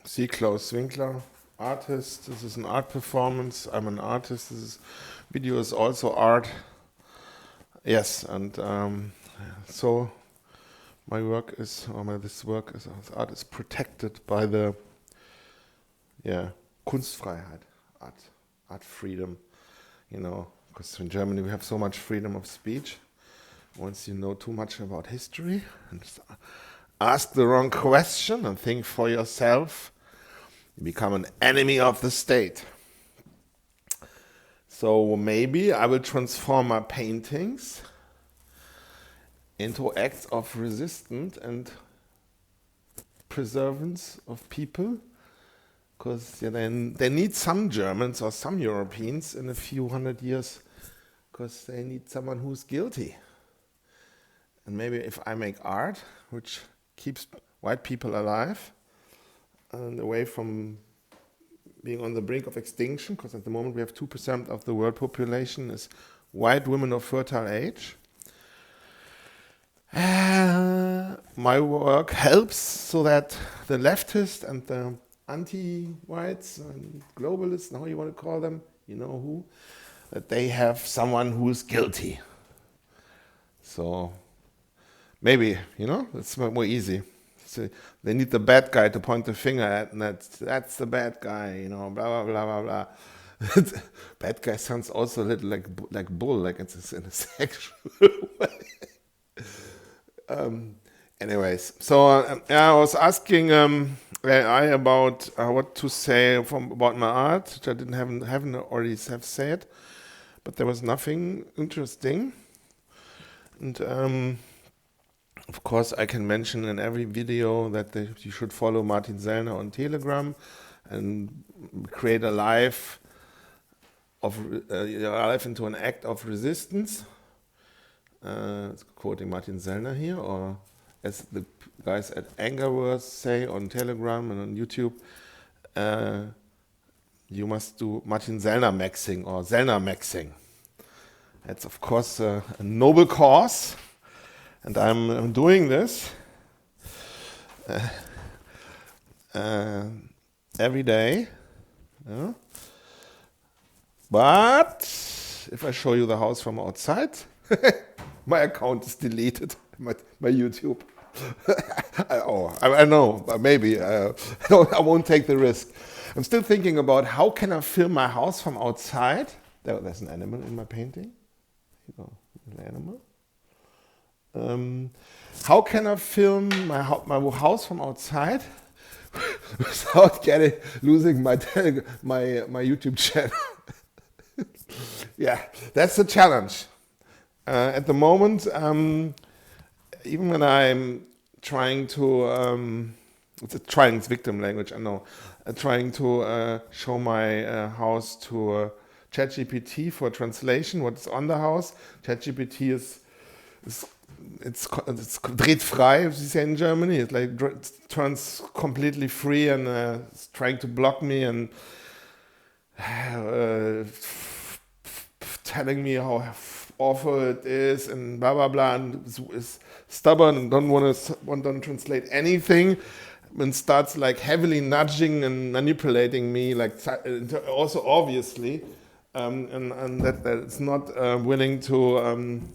See Klaus Winkler, artist. This is an art performance. I'm an artist. Video is also art. Yes, and so my work is, this work is, this art is protected by the, Kunstfreiheit, art freedom. Because in Germany we have so much freedom of speech. Once you know too much about history and ask the wrong question and think for yourself, you become an enemy of the state. So maybe I will transform my paintings into acts of resistance and preservance of people, because they need some Germans or some Europeans in a few hundred years, because they need someone who's guilty. And maybe if I make art which keeps white people alive and away from being on the brink of extinction, because at the moment we have 2% of the world population is white women of fertile age. My work helps so that the leftists and the anti-whites and globalists, how you want to call them, you know who, that they have someone who is guilty. So maybe, it's more easy. So they need the bad guy to point the finger at, and that's the bad guy, blah, blah, blah, blah, blah. Bad guy sounds also a little like bull, like it's in a sexual way. Anyways, so I was asking AI about what to say about my art, which I haven't already have said, but there was nothing interesting. And of course, I can mention in every video that you should follow Martin Sellner on Telegram and create a life into an act of resistance. Quoting Martin Sellner here, or as the guys at Angerverse say on Telegram and on YouTube, you must do Martin Sellner maxing or Sellner maxing. That's of course a noble cause, and I'm doing this every day. But if I show you the house from outside, my account is deleted, my YouTube. I know, but maybe I won't take the risk. I'm still thinking about how can I film my house from outside. There's an animal in my painting. An animal. How can I film my house from outside without losing my YouTube channel? Yeah, that's the challenge. At the moment, even when I'm trying to, it's victim language, I know, trying to show my house to ChatGPT for translation, what's on the house. ChatGPT is dreht frei, as you say in Germany. It turns completely free and is trying to block me and telling me how awful it is and blah blah blah, and is stubborn and don't translate anything, and starts like heavily nudging and manipulating me, like also obviously, and that it's not willing to and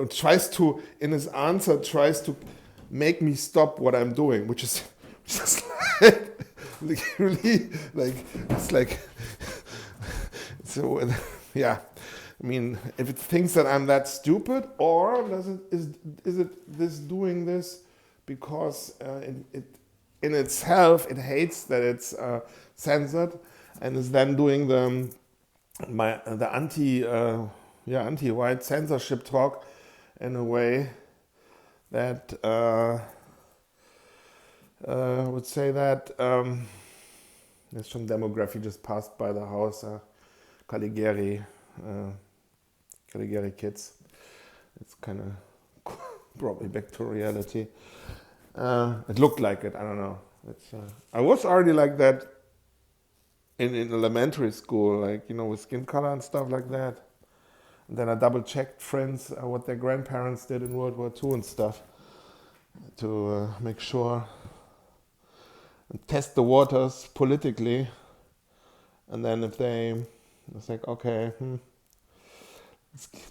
tries to, in his answer, tries to make me stop what I'm doing, which is just like really like it's like so yeah. I mean, if it thinks that I'm that stupid, or is it this doing this because in itself it hates that it's censored, and is then doing the anti-white censorship talk in a way that would say that there's some demography just passed by the house, Caligari kids. It's kind of probably back to reality. It looked like it. I don't know. I was already like that in elementary school, like with skin color and stuff like that. And then I double checked friends what their grandparents did in World War II and stuff to make sure and test the waters politically. And then if they, it's like, okay,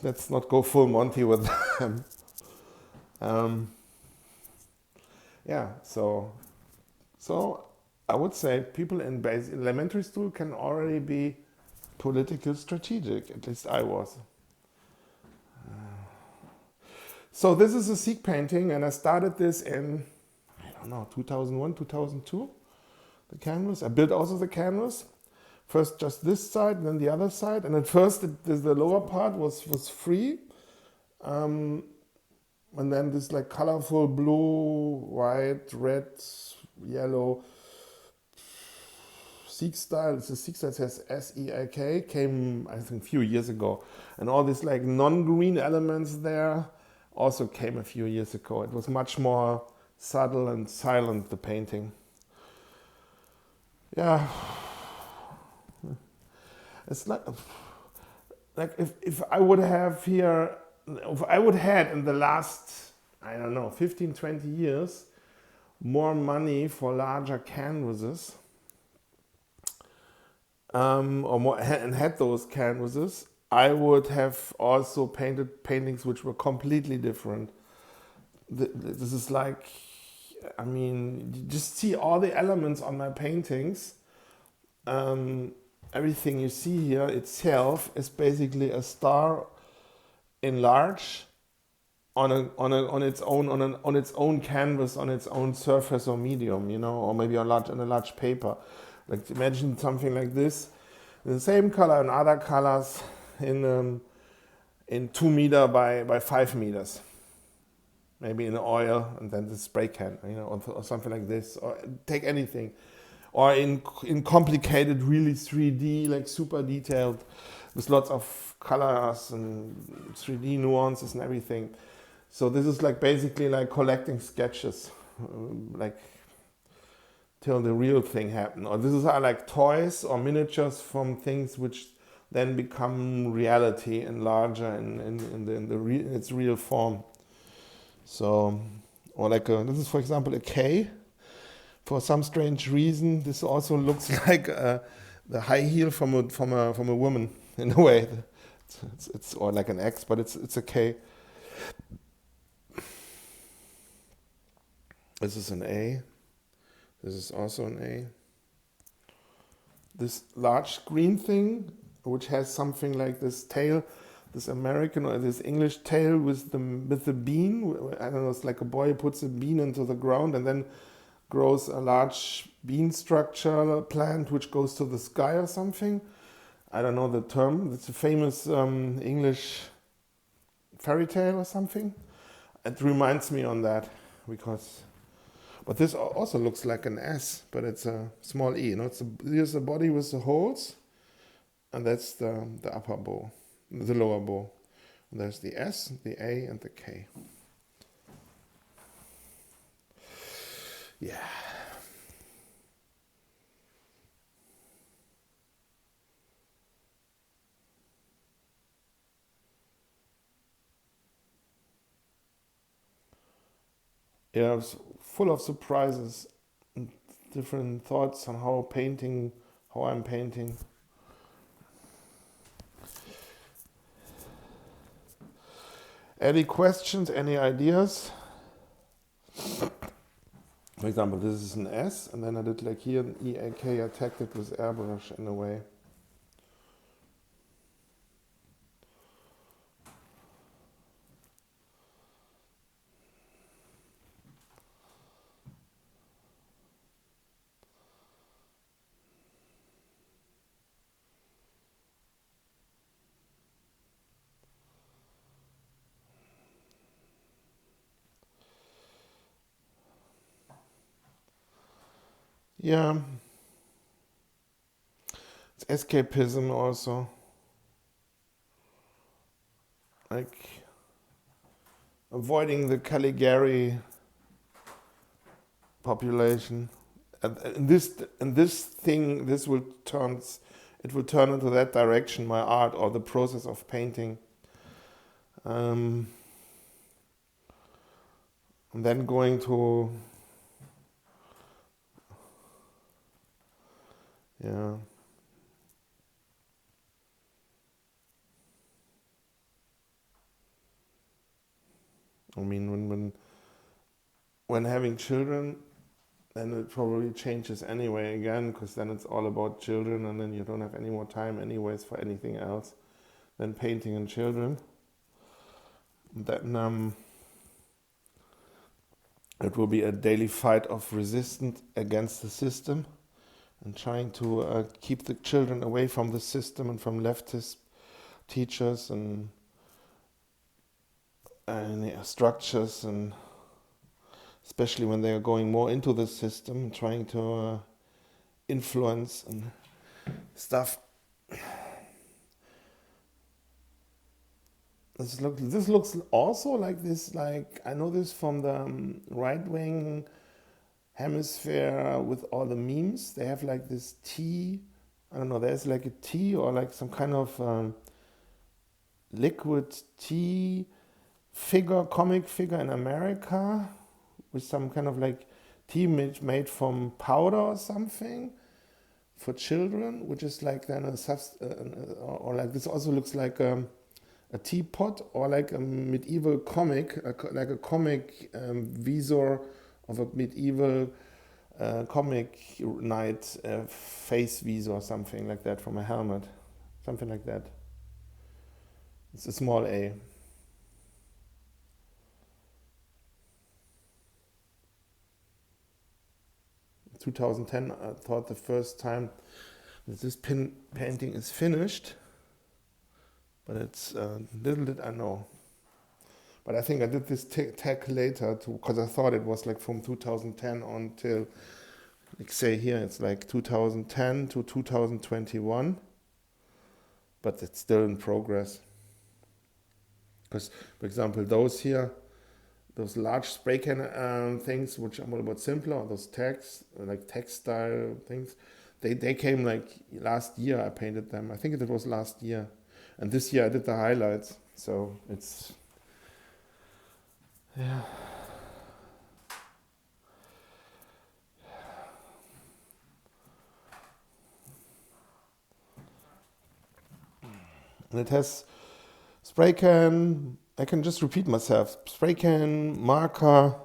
let's not go full Monty with them. um, yeah, so I would say people in elementary school can already be political strategic. At least I was. So this is a Seak painting, and I started this in, I don't know, 2001, 2002, the canvas. I built also the canvas. First just this side, then the other side. And at first the lower part was free. And then this like colorful blue, white, red, yellow Seak style. It's a Seak that says Seak, came I think a few years ago. And all these like non-green elements there also came a few years ago. It was much more subtle and silent, the painting. Yeah. It's like if I would have here, if I would had in the last, I don't know, 15, 20 years, more money for larger canvases, or more, and had those canvases, I would have also painted paintings which were completely different. This is like, I mean, you just see all the elements on my paintings. Everything you see here itself is basically a star in large on its own canvas, on its own surface or medium, you know, or maybe on a large paper. Like imagine something like this, in the same color and other colors, in 2 meter by 5 meters, maybe in oil, and then the spray can, you know, or something like this, or take anything. Or in complicated, really 3D, like super detailed, with lots of colors and 3D nuances and everything. So this is like basically like collecting sketches, like till the real thing happened. Or this is like toys or miniatures from things which then become reality and larger in its real form. So, or like this is for example a K. For some strange reason, this also looks like the high heel from a woman in a way. It's or like an X, but it's a K. This is an A. This is also an A. This large green thing, which has something like this tail, this American or this English tail with the bean. I don't know. It's like a boy puts a bean into the ground and then grows a large bean structure plant which goes to the sky or something. I don't know the term. It's a famous English fairy tale or something. It reminds me on that because, but this also looks like an S, but it's a small E. You know, here's the body with the holes, and that's the upper bow, the lower bow. And there's the S, the A, and the K. Yeah. Yeah, it's full of surprises and different thoughts on how I'm painting. Any questions, any ideas? For example, this is an S, and then I did like here an EAK, I tagged it with airbrush in a way. Yeah, it's escapism also. Like avoiding the Caligari population. And this thing, it will turn into that direction, my art or the process of painting. And then going to Yeah. I mean, when having children, then it probably changes anyway again, because then it's all about children, and then you don't have any more time anyways for anything else than painting and children. Then it will be a daily fight of resistance against the system and trying to keep the children away from the system and from leftist teachers and structures, and especially when they are going more into the system, trying to influence and stuff. This looks also like this. Like, I know this from the right-wing hemisphere with all the memes. They have like this T. I don't know. There's like a T or like some kind of liquid tea figure, comic figure in America, with some kind of like tea made from powder or something for children, which is like then or like this also looks like a teapot, or like a medieval comic, like a comic visor of a medieval comic knight face visor or something like that from a helmet, something like that. It's a small a. 2010, I thought the first time that this painting is finished, but it's little did I know. But I think I did this tag later because I thought it was like from 2010 on till, like say here, it's like 2010 to 2021, but it's still in progress. Because, for example, those here, those large spray can things, which are more about simpler, or those tags, like textile things, they came like last year. I painted them. I think it was last year, and this year I did the highlights. So it's, yeah. And it has spray can. I can just repeat myself. Spray can, marker,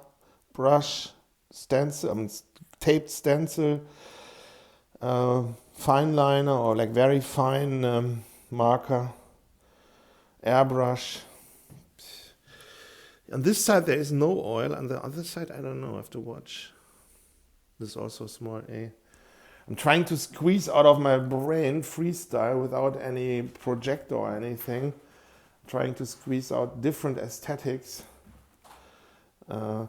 brush, stencil, taped stencil, fine liner or like very fine marker, airbrush. On this side there is no oil. On the other side, I don't know. I have to watch. This is also small a. I'm trying to squeeze out of my brain freestyle without any projector or anything. Trying to squeeze out different aesthetics. Why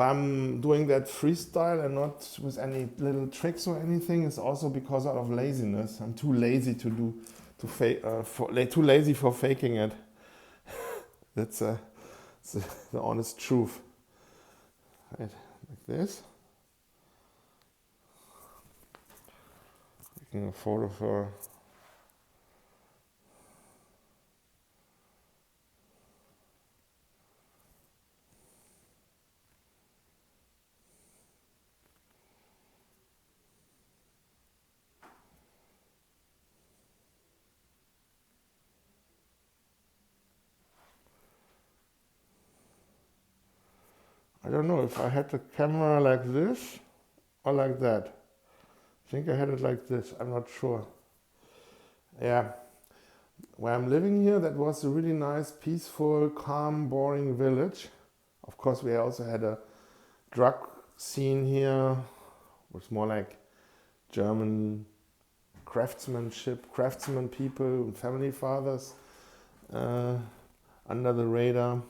I'm doing that freestyle and not with any little tricks or anything is also because out of laziness. I'm too lazy to do too lazy for faking it. That's the honest truth. Right, like this. Taking a photo for. I don't know if I had the camera like this or like that. I think I had it like this. I'm not sure. Yeah. Where I'm living here, that was a really nice, peaceful, calm, boring village. Of course, we also had a drug scene here. It was more like German craftsmen people, family fathers under the radar.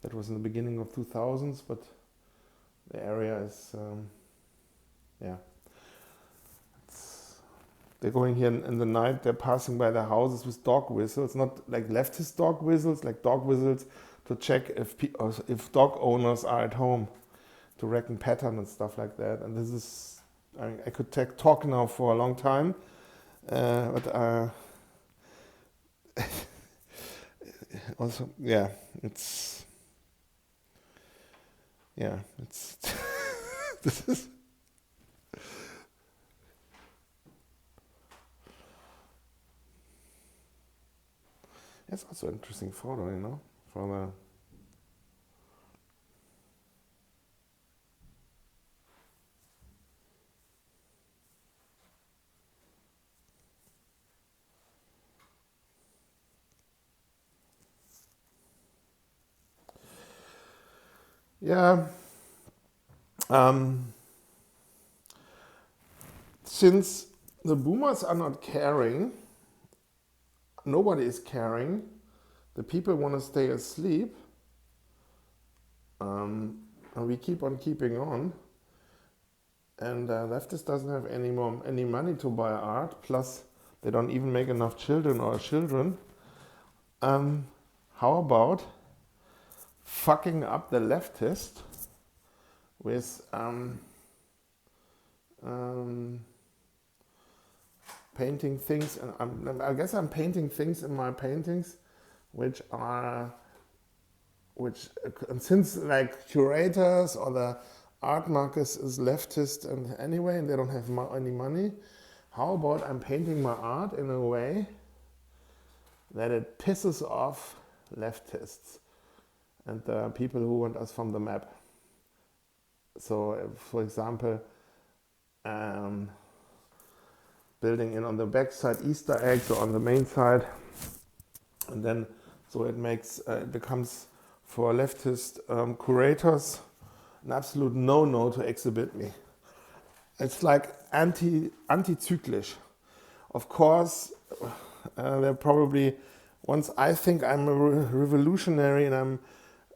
That was in the beginning of 2000s, but the area is, they're going here in the night, they're passing by their houses with dog whistles, not like leftist dog whistles, like dog whistles to check if dog owners are at home, to reckon pattern and stuff like that. And this is, I could talk now for a long time, but also, it's this is That's also an interesting photo, you know, for the. Yeah. Um, since the boomers are not caring, nobody is caring, the people want to stay asleep, and we keep on keeping on. And leftist doesn't have any money to buy art. Plus, they don't even make enough children. Um, how about fucking up the leftist with um, painting things? And I guess I'm painting things in my paintings, which and since like curators or the art market is leftist and anyway, and they don't have any money. How about I'm painting my art in a way that it pisses off leftists and the people who want us from the map. So, for example, building in on the back side Easter eggs or on the main side, and then so it becomes for leftist curators an absolute no to exhibit me. It's like anti-zyklisch. Of course, they're probably, once I think I'm a revolutionary and I'm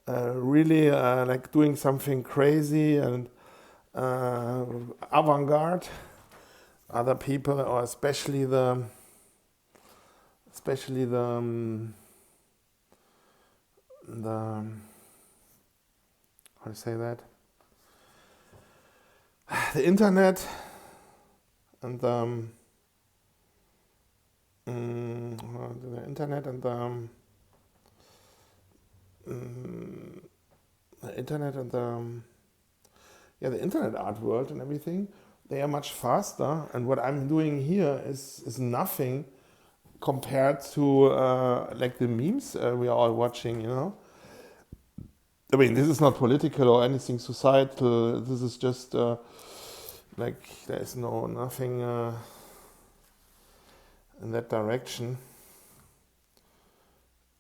really like doing something crazy and avant-garde, other people, or especially the how do you say that? The internet and the internet and the internet art world and everything, they are much faster. And what I'm doing here is nothing compared to like the memes we are all watching, you know. I mean, this is not political or anything societal. This is just like there is nothing in that direction.